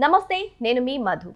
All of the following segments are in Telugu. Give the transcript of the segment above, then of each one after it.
నమస్తే, నేను మీ మధు.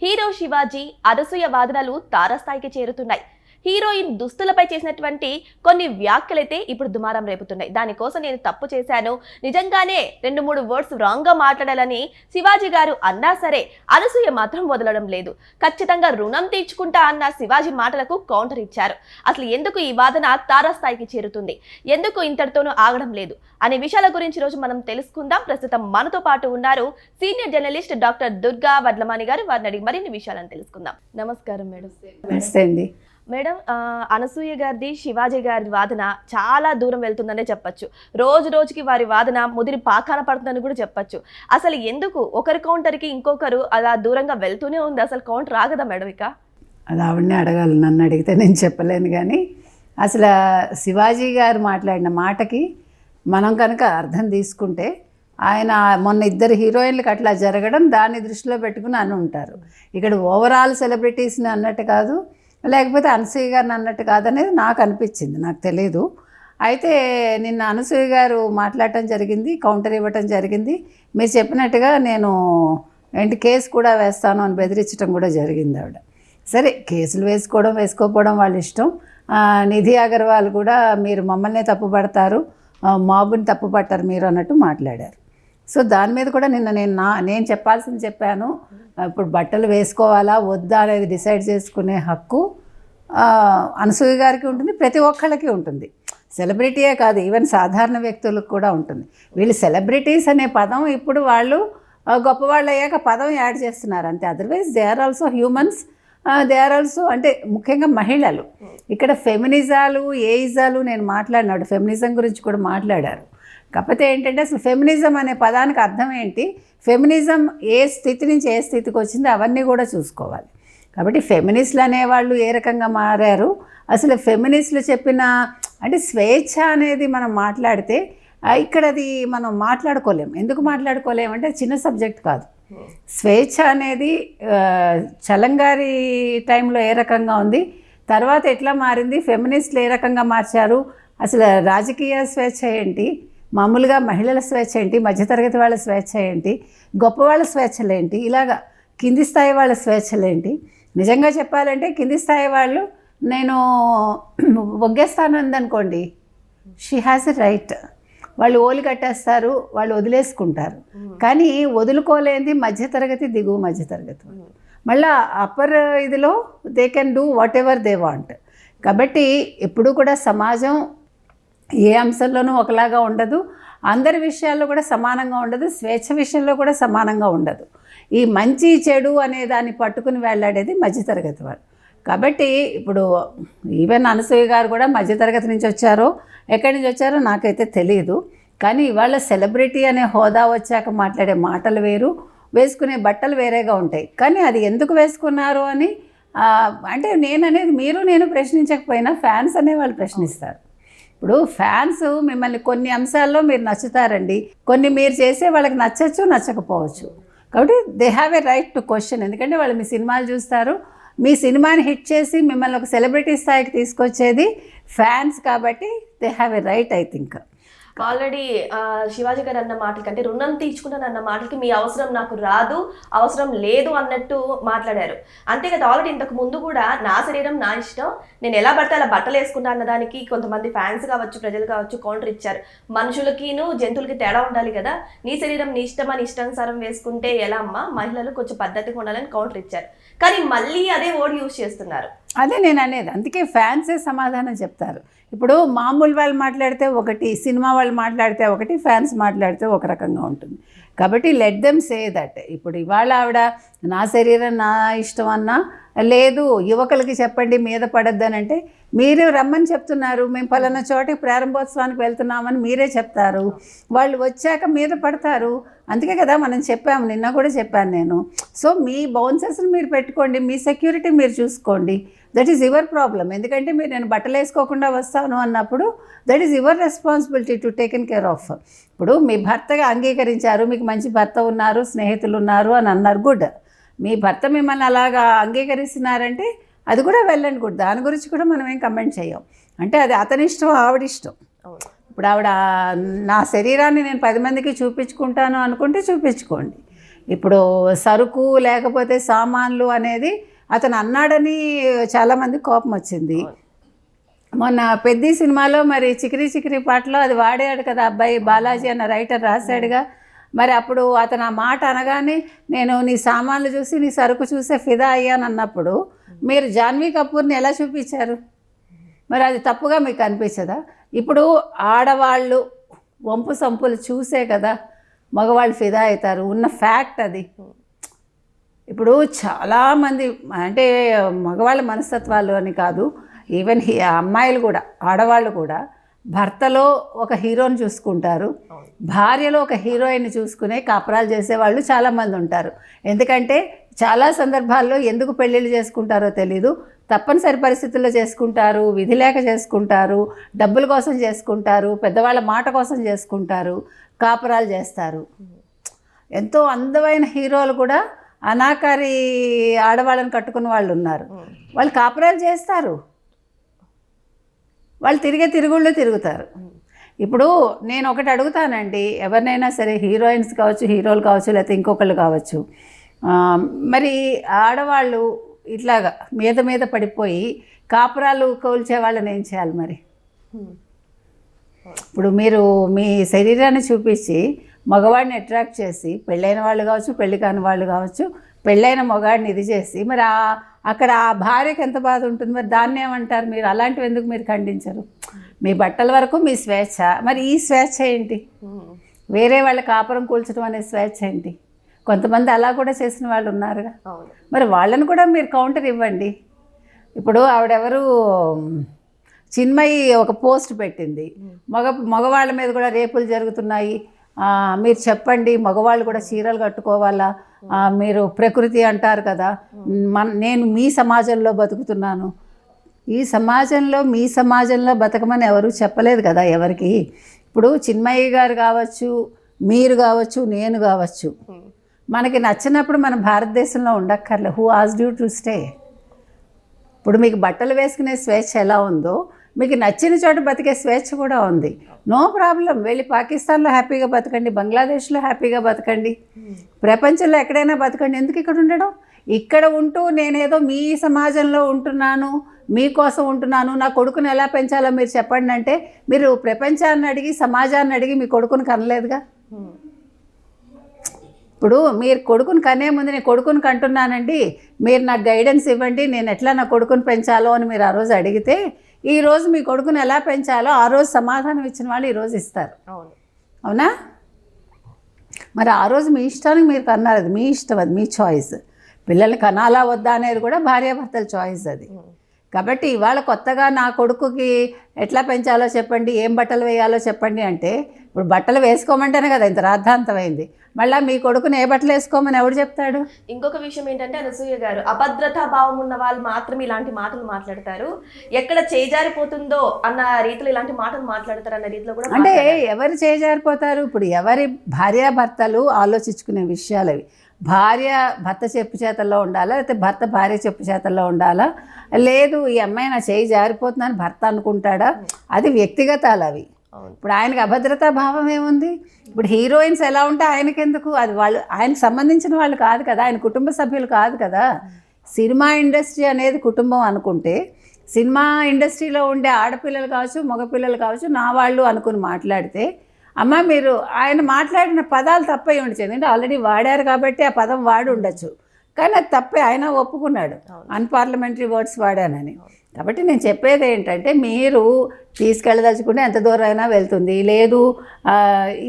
హీరో శివాజీ అనసూయ వాదనలు తారస్థాయికి చేరుతున్నాయి. హీరోయిన్ దుస్తులపై చేసినటువంటి కొన్ని వ్యాఖ్యలైతే ఇప్పుడు దుమారం రేపుతున్నాయి. దానికోసం నేను తప్పు చేశాను, నిజంగానే 2-3 వర్డ్స్ రాంగ్ గా మాట్లాడాలని శివాజీ గారు అన్నా సరే అనసూయ మాత్రం వదలడం లేదు. ఖచ్చితంగా రుణం తీర్చుకుంటా అన్న శివాజీ మాటలకు కౌంటర్ ఇచ్చారు. అసలు ఎందుకు ఈ వాదన తారస్థాయికి చేరుతుంది, ఎందుకు ఇంతటితోనూ ఆగడం లేదు అనే విషయాల గురించి రోజు మనం తెలుసుకుందాం. ప్రస్తుతం మనతో పాటు ఉన్నారు senior journalist doctor Durga Vadlamani గారు. వారిని అడిగి మరిన్ని విషయాలను తెలుసుకుందాం. నమస్కారం మేడం. నమస్తే అండి మేడం, అనసూయ గారిది శివాజీ గారి వాదన చాలా దూరం వెళ్తుందనే చెప్పచ్చు. రోజు రోజుకి వారి వాదన ముదిరి పాకాన పడుతుందని కూడా చెప్పచ్చు. అసలు ఎందుకు ఒకరి కౌంటర్కి ఇంకొకరు అలా దూరంగా వెళ్తూనే ఉంది? అసలు కౌంటర్ ఆగదా మేడం? ఇక అది ఆవిడనే అడగాలి, నన్ను అడిగితే నేను చెప్పలేను. కానీ అసలు శివాజీ గారు మాట్లాడిన మాటకి మనం కనుక అర్థం తీసుకుంటే, ఆయన మొన్న 2 హీరోయిన్లకు అట్లా జరగడం దాన్ని దృష్టిలో పెట్టుకుని అని ఉంటారు. ఇక్కడ ఓవరాల్ సెలబ్రిటీస్ని అన్నట్టు కాదు, లేకపోతే అనసూయ గారిని అన్నట్టు కాదనేది నాకు అనిపించింది, నాకు తెలీదు. అయితే నిన్న అనసూయ గారు మాట్లాడటం జరిగింది, కౌంటర్ ఇవ్వటం జరిగింది. మీరు చెప్పినట్టుగా నేను కేసు కూడా వేస్తాను అని బెదిరించడం కూడా జరిగింది ఆవిడ. సరే, కేసులు వేసుకోకపోవడం వాళ్ళ ఇష్టం. నిధి అగర్వాల్ కూడా మీరు మమ్మల్నే తప్పుపడతారు, మాబుని తప్పుపట్టారు మీరు అన్నట్టు మాట్లాడారు. సో దాని మీద కూడా నిన్న నేను చెప్పాల్సింది చెప్పాను. ఇప్పుడు బట్టలు వేసుకోవాలా వద్దా అనేది డిసైడ్ చేసుకునే హక్కు అనసూయ గారికి ఉంటుంది, ప్రతి ఒక్కళ్ళకి ఉంటుంది. సెలబ్రిటీయే కాదు, ఈవెన్ సాధారణ వ్యక్తులకు కూడా ఉంటుంది. వీళ్ళు సెలబ్రిటీస్ అనే పదం ఇప్పుడు వాళ్ళు గొప్పవాళ్ళు అయ్యాక పదం యాడ్ చేస్తున్నారు అంతే. Otherwise they are also humans, they are also, అంటే ముఖ్యంగా మహిళలు. ఇక్కడ ఫెమినిజాలు ఏయిజాలు నేను మాట్లాడినాడు, ఫెమినిజం గురించి కూడా మాట్లాడారు. కాకపోతే ఏంటంటే అసలు ఫెమినిజం అనే పదానికి అర్థం ఏంటి, ఫెమినిజం ఏ స్థితి నుంచి ఏ స్థితికి వచ్చింది అవన్నీ కూడా చూసుకోవాలి. కాబట్టి ఫెమినిస్టులు అనేవాళ్ళు ఏ రకంగా మారారు, అసలు ఫెమినిస్టులు చెప్పిన అంటే స్వేచ్ఛ అనేది మనం మాట్లాడితే ఇక్కడ అది మనం మాట్లాడుకోలేం. ఎందుకు మాట్లాడుకోలేమంటే చిన్న సబ్జెక్ట్ కాదు. స్వేచ్ఛ అనేది చలంగారి టైంలో ఏ రకంగా ఉంది, తర్వాత ఎట్లా మారింది, ఫెమినిస్టులు ఏ రకంగా మార్చారు, అసలు రాజకీయ స్వేచ్ఛ ఏంటి, మామూలుగా మహిళల స్వేచ్ఛ ఏంటి, మధ్యతరగతి వాళ్ళ స్వేచ్ఛ ఏంటి, గొప్పవాళ్ళ స్వేచ్ఛలు ఏంటి, ఇలాగా కింది స్థాయి వాళ్ళ స్వేచ్ఛలు ఏంటి. నిజంగా చెప్పాలంటే కింది స్థాయి వాళ్ళు నేను ఒగ్గేస్తాను అందనుకోండి, షీ హ్యాస్ ఎ రైట్. వాళ్ళు ఓలి కట్టేస్తారు, వాళ్ళు వదిలేసుకుంటారు. కానీ వదులుకోలేనిది మధ్యతరగతి, దిగువ మధ్యతరగతి. మళ్ళీ అప్పర్ ఇదిలో they can do what ever they want. కాబట్టి ఎప్పుడూ కూడా సమాజం ఏ అంశంలోనూ ఒకలాగా ఉండదు, అందరి విషయాల్లో కూడా సమానంగా ఉండదు, స్వేచ్ఛ విషయంలో కూడా సమానంగా ఉండదు. ఈ మంచి చెడు అనే దాన్ని పట్టుకుని వెళ్ళాడేది మధ్యతరగతి వాళ్ళు. కాబట్టి ఇప్పుడు ఈవెన్ అనసూయ గారు కూడా మధ్యతరగతి నుంచి వచ్చారో ఎక్కడి నుంచి వచ్చారో నాకైతే తెలియదు. కానీ ఇవాళ సెలబ్రిటీ అనే హోదా వచ్చాక మాట్లాడే మాటలు వేరు, వేసుకునే బట్టలు వేరేగా ఉంటాయి. కానీ అది ఎందుకు వేసుకున్నారు అని అంటే నేను ప్రశ్నించకపోయినా ఫ్యాన్స్ అనేవాళ్ళు ప్రశ్నిస్తారు. ఇప్పుడు ఫ్యాన్స్ మిమ్మల్ని కొన్ని అంశాల్లో మీరు నచ్చుతారండి, కొన్ని మీరు చేసే వాళ్ళకి నచ్చచ్చు, నచ్చకపోవచ్చు. కాబట్టి they have a right to question. ఎందుకంటే వాళ్ళు మీ సినిమాలు చూస్తారు, మీ సినిమాని హిట్ చేసి మిమ్మల్ని ఒక సెలబ్రిటీ స్థాయికి తీసుకొచ్చేది ఫ్యాన్స్. కాబట్టి they have a right, I think. Already Shivaji గారు అన్న మాటల కంటే రుణం తీర్చుకున్నాను అన్న మాటలకి మీ అవసరం నాకు రాదు, అవసరం లేదు అన్నట్టు మాట్లాడారు. అంతే కదా, ఆల్రెడీ ఇంతకు ముందు కూడా నా శరీరం నా ఇష్టం, నేను ఎలా పడితే అలా బట్టలు వేసుకుంటా అన్నదానికి కొంతమంది ఫ్యాన్స్ కావచ్చు, ప్రజలు కావచ్చు కౌంటర్ ఇచ్చారు. మనుషులకిను జంతువులకి తేడా ఉండాలి కదా, నీ శరీరం నీ ఇష్టం అని ఇష్టానుసారం వేసుకుంటే ఎలా అమ్మా, మహిళలు కొంచెం పద్ధతిగా ఉండాలని కౌంటర్ ఇచ్చారు. కానీ మళ్ళీ అదే వర్డ్ యూజ్ చేస్తున్నారు. అదే నేను అనేది, అందుకే ఫ్యాన్సే సమాధానం చెప్తారు. ఇప్పుడు మామూలు వాళ్ళు మాట్లాడితే ఒకటి, సినిమా వాళ్ళు మాట్లాడితే ఒకటి, ఫ్యాన్స్ మాట్లాడితే ఒక రకంగా ఉంటుంది. కాబట్టి లెట్ దెమ్ సే దట్. ఇప్పుడు ఇవాళ ఆవిడ నా శరీరం నా ఇష్టం అన్నా, లేదు యువకులకి చెప్పండి మీద పడొద్దనంటే మీరు రమ్మని చెప్తున్నారు, మేము పలానా చోటికి ప్రారంభోత్సవానికి వెళ్తున్నామని మీరే చెప్తారు, వాళ్ళు వచ్చాక మీద పడతారు. అందుకే కదా మనం చెప్పాము, నిన్న కూడా చెప్పాను నేను. సో మీ బౌన్సర్స్ని మీరు పెట్టుకోండి, మీ సెక్యూరిటీ మీరు చూసుకోండి, దట్ ఈజ్ యువర్ ప్రాబ్లం. ఎందుకంటే మీరు నేను బట్టలు వేసుకోకుండా వస్తాను అన్నప్పుడు that is your responsibility to taken care of. ఇప్పుడు మీ భర్తగా అంగీకరించారు, మీకు మంచి భర్త ఉన్నారు, స్నేహితులు ఉన్నారు అని అన్నారు, గుడ్. మీ భర్త మిమ్మల్ని అలాగా అంగీకరిస్తున్నారంటే అది కూడా వెళ్ళండి, గుడ్. దాని గురించి కూడా మనం ఏం కమెంట్ చేయం. అంటే అది అతని ఇష్టం, ఆవిడిష్టం. ఇప్పుడు ఆవిడ నా శరీరాన్ని నేను 10 మందికి చూపించుకుంటాను అనుకుంటే చూపించుకోండి. ఇప్పుడు సరుకు లేకపోతే సామాన్లు అనేది అతను అన్నాడని చాలామంది కోపం వచ్చింది. మొన్న పెద్ద సినిమాలో మరి చికిరి చికిరి పాటలో అది వాడాడు కదా అబ్బాయి, బాలాజీ అన్న రైటర్ రాశాడుగా. మరి అప్పుడు అతను ఆ మాట అనగానే నేను నీ సామాన్లు చూసి నీ సరుకు చూసే ఫిదా అయ్యాను అన్నప్పుడు మీరు జాన్వీ కపూర్ని ఎలా చూపించారు? మరి అది తప్పుగా మీకు అనిపించదా? ఇప్పుడు ఆడవాళ్ళు వంపు సంపులు చూసే కదా మగవాళ్ళు ఫిదా అవుతారు, ఉన్న ఫ్యాక్ట్ అది. ఇప్పుడు చాలామంది అంటే మగవాళ్ళ మనస్తత్వాలు అని కాదు, ఈవెన్ అమ్మాయిలు కూడా ఆడవాళ్ళు కూడా భర్తలో ఒక హీరోని చూసుకుంటారు, భార్యలో ఒక హీరోయిన్ చూసుకునే కాపురాలు చేసేవాళ్ళు చాలామంది ఉంటారు. ఎందుకంటే చాలా సందర్భాల్లో ఎందుకు పెళ్ళిళ్ళు చేసుకుంటారో తెలీదు, తప్పనిసరి పరిస్థితుల్లో చేసుకుంటారు, విధి లేక చేసుకుంటారు, డబ్బుల కోసం చేసుకుంటారు, పెద్దవాళ్ళ మాట కోసం చేసుకుంటారు, కాపురాలు చేస్తారు. ఎంతో అందమైన హీరోలు కూడా అనాకారి ఆడవాళ్ళని కట్టుకున్న వాళ్ళు ఉన్నారు. వాళ్ళు కాపురాలు చేస్తారు, వాళ్ళు తిరుగుళ్ళు తిరుగుతారు. ఇప్పుడు నేను ఒకటి అడుగుతానండి, ఎవరినైనా సరే హీరోయిన్స్ కావచ్చు, హీరోలు కావచ్చు, లేకపోతే ఇంకొకళ్ళు కావచ్చు, మరి ఆడవాళ్ళు ఇట్లాగా మీద పడిపోయి కాపురాలు కోల్చే వాళ్ళని ఏం చేయాలి మరి? ఇప్పుడు మీరు మీ శరీరాన్ని చూపించి మగవాడిని అట్రాక్ట్ చేసి పెళ్ళైన వాళ్ళు కావచ్చు, పెళ్ళి కాని వాళ్ళు కావచ్చు, పెళ్ళైన మగవాడిని ఇది చేసి మరి అక్కడ ఆ భార్యకి ఎంత బాధ ఉంటుంది? మరి దాన్ని ఏమంటారు మీరు? అలాంటివి ఎందుకు మీరు ఖండించరు? మీ బట్టల వరకు మీ స్వేచ్ఛ, మరి ఈ స్వేచ్ఛ ఏంటి? వేరే వాళ్ళ కాపురం కూల్చడం అనే స్వేచ్ఛ ఏంటి? కొంతమంది అలా కూడా చేసిన వాళ్ళు ఉన్నారుగా. మరి వాళ్ళని కూడా మీరు కౌంటర్ ఇవ్వండి. ఇప్పుడు ఆవిడెవరు చిన్మయి ఒక పోస్ట్ పెట్టింది, మగవాళ్ళ మీద కూడా రేపులు జరుగుతున్నాయి, మీరు చెప్పండి, మగవాళ్ళు కూడా చీరలు కట్టుకోవాలా, మీరు ప్రకృతి అంటారు కదా, నేను మీ సమాజంలో బతుకుతున్నాను. ఈ సమాజంలో మీ సమాజంలో బతకమని ఎవరు చెప్పలేదు కదా ఎవరికి. ఇప్పుడు చిన్మయ్య గారు కావచ్చు, మీరు కావచ్చు, నేను కావచ్చు, మనకి నచ్చినప్పుడు మన భారతదేశంలో ఉండక్కర్లే. Who asked you to stay? ఇప్పుడు మీకు బట్టలు వేసుకునే స్వేచ్ఛ ఎలా ఉందో మీకు నచ్చిన చోట బతికే స్వేచ్ఛ కూడా ఉంది. నో ప్రాబ్లం, వెళ్ళి పాకిస్తాన్లో హ్యాపీగా బతకండి, బంగ్లాదేశ్లో హ్యాపీగా బతకండి, ప్రపంచంలో ఎక్కడైనా బతకండి. ఎందుకు ఇక్కడ ఉండడం? ఇక్కడ ఉంటూ నేనేదో మీ సమాజంలో ఉంటున్నాను, మీకోసం ఉంటున్నాను, నా కొడుకుని ఎలా పెంచాలో మీరు చెప్పండి అంటే మీరు ప్రపంచాన్ని అడిగి సమాజాన్ని అడిగి మీ కొడుకుని కనలేదుగా. ఇప్పుడు మీరు కొడుకుని కనే ముందు నేను కొడుకుని కంటున్నానండి, మీరు నాకు గైడెన్స్ ఇవ్వండి, నేను ఎట్లా నా కొడుకుని పెంచాలో అని మీరు ఆ రోజు అడిగితే ఈరోజు మీ కొడుకుని ఎలా పెంచాలో ఆ రోజు సమాధానం ఇచ్చిన వాళ్ళు ఈరోజు ఇస్తారు. అవునా? మరి ఆ రోజు మీ ఇష్టానికి మీరు కన్నారు, అది మీ ఇష్టం, అది మీ చాయిస్. పిల్లల్ని కనాలా వద్దా అనేది కూడా భార్యాభర్తల చాయిస్ అది. కాబట్టి ఇవాళ కొత్తగా నా కొడుకుకి ఎట్లా పెంచాలో చెప్పండి, ఏం బట్టలు వేయాలో చెప్పండి అంటే ఇప్పుడు బట్టలు వేసుకోమంటేనే కదా ఇంత రాద్ధాంతమైంది. మళ్ళీ మీ కొడుకుని ఏ బట్టలు వేసుకోమని ఎవడు చెప్తాడు? ఇంకొక విషయం ఏంటంటే అనసూయ గారు, అభద్రతా భావం ఉన్న వాళ్ళు మాత్రమే ఇలాంటి మాటలు మాట్లాడతారు, ఎక్కడ చేజారిపోతుందో అన్న రీతిలో ఇలాంటి మాటలు మాట్లాడతారు అన్న రీతిలో కూడా. అంటే ఎవరు చేజారిపోతారు? ఇప్పుడు ఎవరి భార్యాభర్తలు ఆలోచించుకునే విషయాలు అవి. భార్య భర్త చెప్పు చేతల్లో ఉండాలా, లేకపోతే భర్త భార్య చెప్పు చేతల్లో ఉండాలా? లేదు ఈ అమ్మాయి నా చేయి జారిపోతుందని భర్త అనుకుంటాడా? అది వ్యక్తిగతాలు అవి. ఇప్పుడు ఆయనకి అభద్రతా భావం ఏముంది? ఇప్పుడు హీరోయిన్స్ ఎలా ఉంటే ఆయనకెందుకు? అది వాళ్ళు ఆయనకు సంబంధించిన వాళ్ళు కాదు కదా, ఆయన కుటుంబ సభ్యులు కాదు కదా. సినిమా ఇండస్ట్రీ అనేది కుటుంబం అనుకుంటే సినిమా ఇండస్ట్రీలో ఉండే ఆడపిల్లలు కావచ్చు, మగపిల్లలు కావచ్చు, నా వాళ్ళు అనుకుని మాట్లాడితే అమ్మ మీరు ఆయన మాట్లాడిన పదాలు తప్పై ఉండొచ్చు. ఎందుకంటే ఆల్రెడీ వాడారు కాబట్టి ఆ పదం వాడి ఉండొచ్చు, కానీ అది తప్పే, ఆయన ఒప్పుకున్నాడు అన్పార్లమెంటరీ వర్డ్స్ వాడానని. కాబట్టి నేను చెప్పేది ఏంటంటే మీరు తీసుకెళ్ళదలుచుకుంటే ఎంత దూరం అయినా వెళ్తుంది, లేదు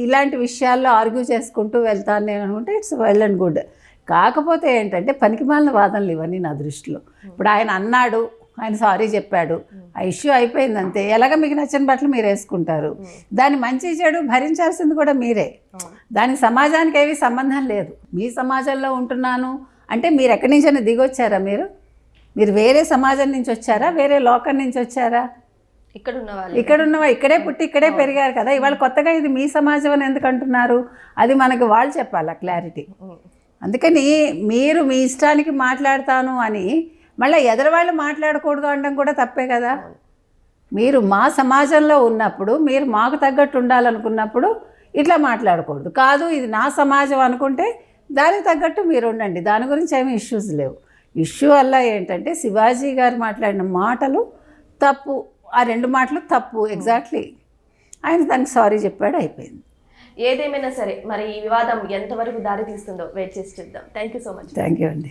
ఇలాంటి విషయాల్లో ఆర్గ్యూ చేసుకుంటూ వెళ్తాను నేను అనుకుంటే ఇట్స్ వెల్ అండ్ గుడ్. కాకపోతే ఏంటంటే పనికిమాలిన వాదనలు ఇవన్నీ నా దృష్టిలో. ఇప్పుడు ఆయన అన్నాడు, ఆయన సారీ చెప్పాడు, ఆ ఇష్యూ అయిపోయింది అంతే. ఎలాగ మీకు నచ్చిన బట్టలు మీరు వేసుకుంటారు, దాన్ని మంచి చెడు భరించాల్సింది కూడా మీరే. దానికి సమాజానికి ఏవి సంబంధం లేదు. మీ సమాజంలో ఉంటున్నాను అంటే మీరు ఎక్కడి నుంచైనా దిగొచ్చారా? మీరు వేరే సమాజం నుంచి వచ్చారా, వేరే లోకం నుంచి వచ్చారా? ఇక్కడున్నవా ఇక్కడే పుట్టి ఇక్కడే పెరిగారు కదా. ఇవాళ కొత్తగా ఇది మీ సమాజం అని ఎందుకు అంటున్నారు? అది మనకి వాళ్ళు చెప్పాలా క్లారిటీ. అందుకని మీరు మీ ఇష్టానికి మాట్లాడతాను అని మళ్ళీ ఎదరవాళ్ళు మాట్లాడకూడదు అనడం కూడా తప్పే కదా. మీరు మా సమాజంలో ఉన్నప్పుడు మీరు మాకు తగ్గట్టు ఉండాలనుకున్నప్పుడు ఇట్లా మాట్లాడకూడదు. కాదు ఇది నా సమాజం అనుకుంటే దానికి తగ్గట్టు మీరు ఉండండి, దాని గురించి ఏమీ ఇష్యూస్ లేవు. ఇష్యూ వల్ల ఏంటంటే శివాజీ గారు మాట్లాడిన మాటలు తప్పు, ఆ 2 మాటలు తప్పు ఎగ్జాక్ట్లీ. ఆయన దానికి సారీ చెప్పాడు, అయిపోయింది. ఏదేమైనా సరే మరి ఈ వివాదం ఎంతవరకు దారి తీస్తుందో వెయిట్ చేసి చూద్దాం. Thank you so much. Thank you అండి.